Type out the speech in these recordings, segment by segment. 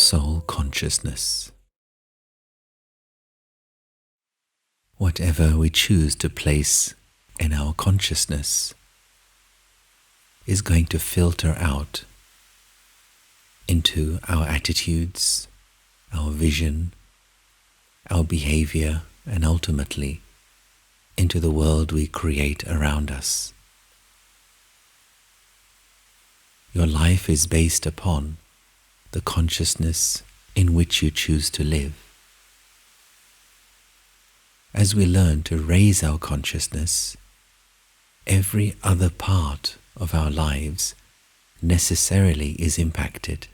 soul consciousness. Whatever we choose to place in our consciousness is going to filter out into our attitudes, our vision, our behavior, and ultimately into the world we create around us. Your life is based upon the consciousness in which you choose to live. As we learn to raise our consciousness, every other part of our lives necessarily is impacted.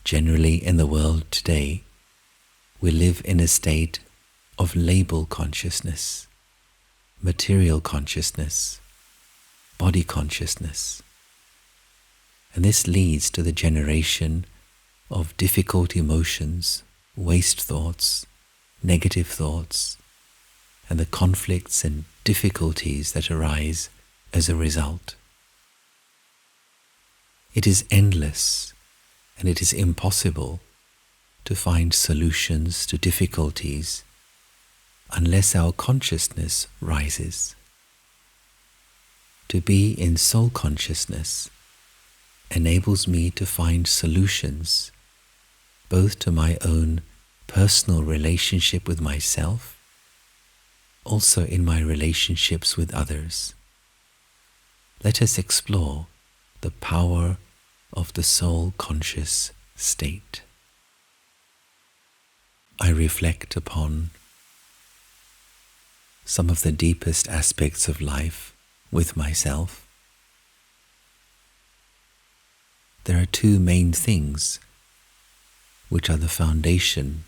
Generally in the world today, we live in a state of label consciousness, material consciousness, body consciousness. And this leads to the generation of difficult emotions, waste thoughts, negative thoughts, and the conflicts and difficulties that arise as a result. It is endless and it is impossible to find solutions to difficulties unless our consciousness rises. To be in soul consciousness enables me to find solutions both to my own personal relationship with myself, also in my relationships with others. Let us explore the power of the soul conscious state. I reflect upon some of the deepest aspects of life with myself. There are two main things which are the foundation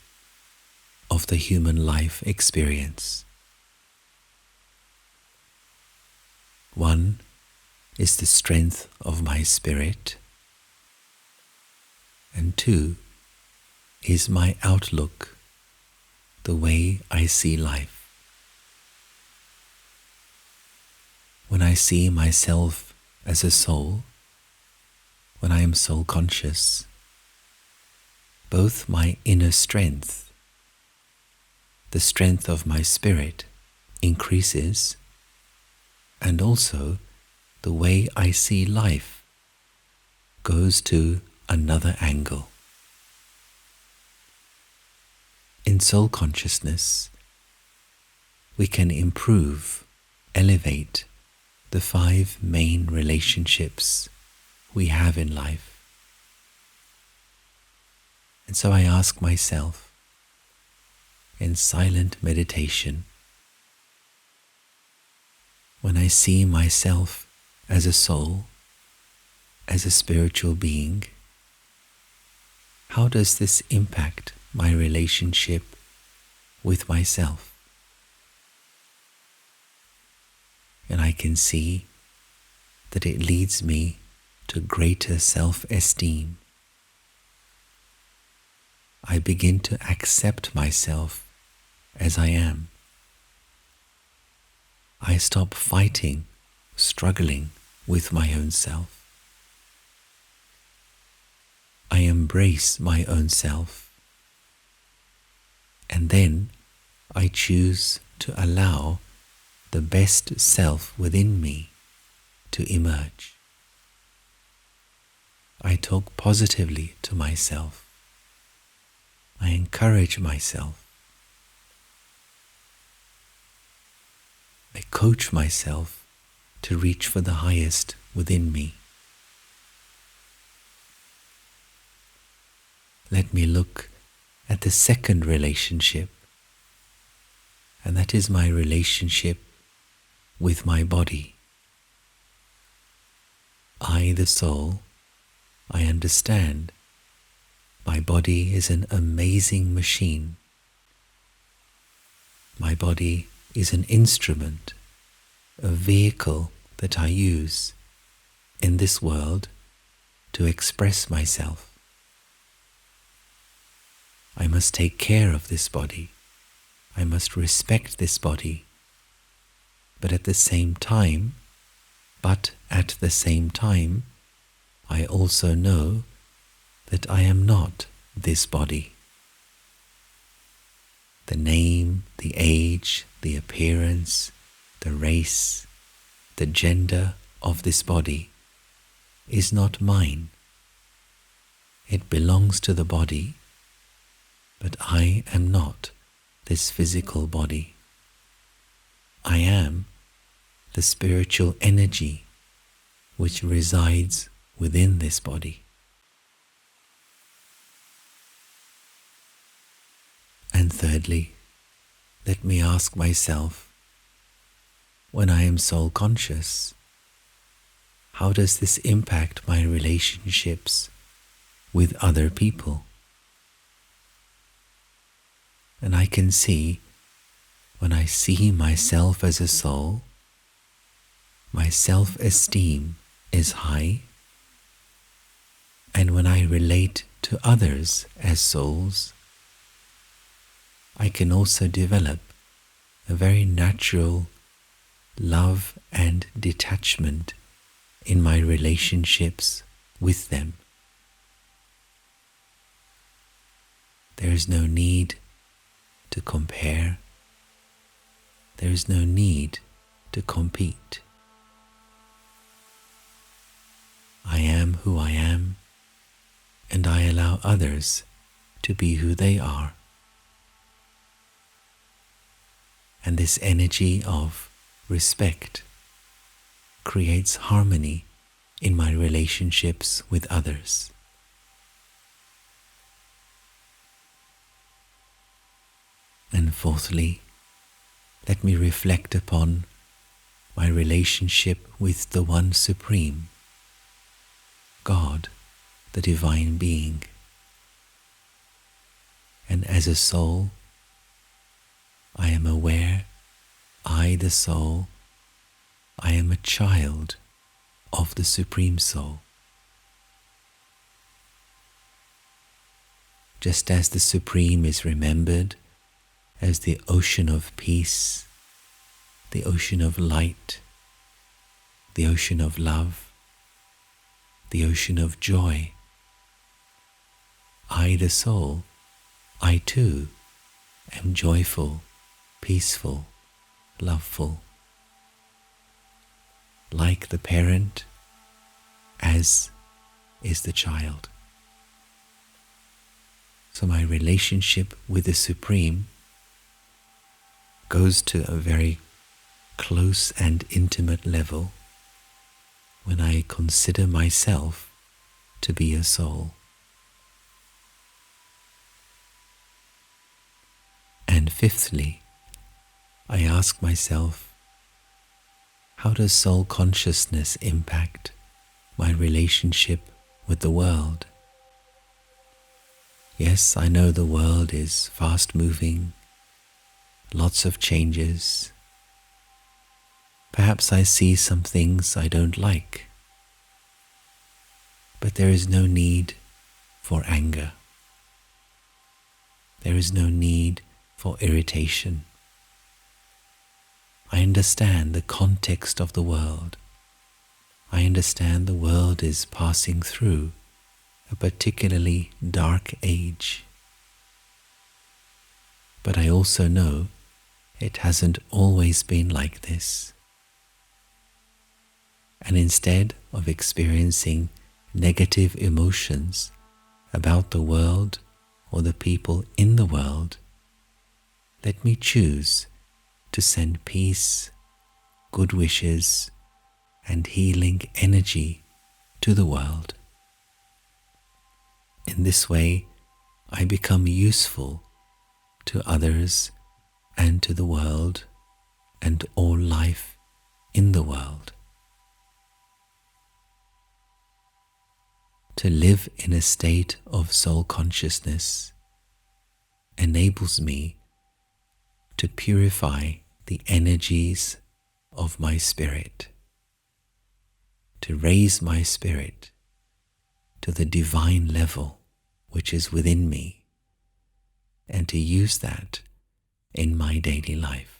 of the human life experience. One is the strength of my spirit, and two is my outlook, the way I see life. When I see myself as a soul, when I am soul conscious, both my inner strength, the strength of my spirit, increases, and also the way I see life goes to another angle. In soul consciousness, we can improve, elevate the 5 main relationships we have in life. And so I ask myself in silent meditation, when I see myself as a soul, as a spiritual being, how does this impact my relationship with myself? And I can see that it leads me to greater self-esteem. I begin to accept myself as I am. I stop fighting, struggling with my own self. I embrace my own self, and then I choose to allow the best self within me to emerge. I talk positively to myself. I encourage myself. I coach myself to reach for the highest within me. Let me look at the second relationship, and that is my relationship with my body. I, the soul, I understand my body is an amazing machine. My body is an instrument, a vehicle that I use in this world to express myself. I must take care of this body. I must respect this body. But at the same time, I also know that I am not this body. The name, the age, the appearance, the race, the gender of this body is not mine. It belongs to the body, but I am not this physical body. I am the spiritual energy which resides within this body. And thirdly, let me ask myself, when I am soul conscious, how does this impact my relationships with other people? And I can see, when I see myself as a soul, my self-esteem is high, and when I relate to others as souls, I can also develop a very natural love and detachment in my relationships with them. There is no need to compare. There is no need to compete. I am who I am, and I allow others to be who they are. And this energy of respect creates harmony in my relationships with others. And fourthly, let me reflect upon my relationship with the One Supreme, God, the Divine Being. And as a soul, I am aware, I the soul, I am a child of the Supreme Soul. Just as the Supreme is remembered as the ocean of peace, the ocean of light, the ocean of love, the ocean of joy, I the soul, I too am joyful, peaceful, loveful, like the parent, as is the child. So my relationship with the Supreme goes to a very close and intimate level when I consider myself to be a soul. And fifthly, I ask myself, how does soul consciousness impact my relationship with the world? Yes, I know the world is fast-moving, lots of changes. Perhaps I see some things I don't like, but there is no need for anger. There is no need for irritation. I understand the context of the world. I understand the world is passing through a particularly dark age. But I also know it hasn't always been like this. And instead of experiencing negative emotions about the world or the people in the world, let me choose to send peace, good wishes, and healing energy to the world. In this way, I become useful to others and to the world and all life in the world. To live in a state of soul consciousness enables me to purify the energies of my spirit, to raise my spirit to the divine level which is within me, and to use that in my daily life.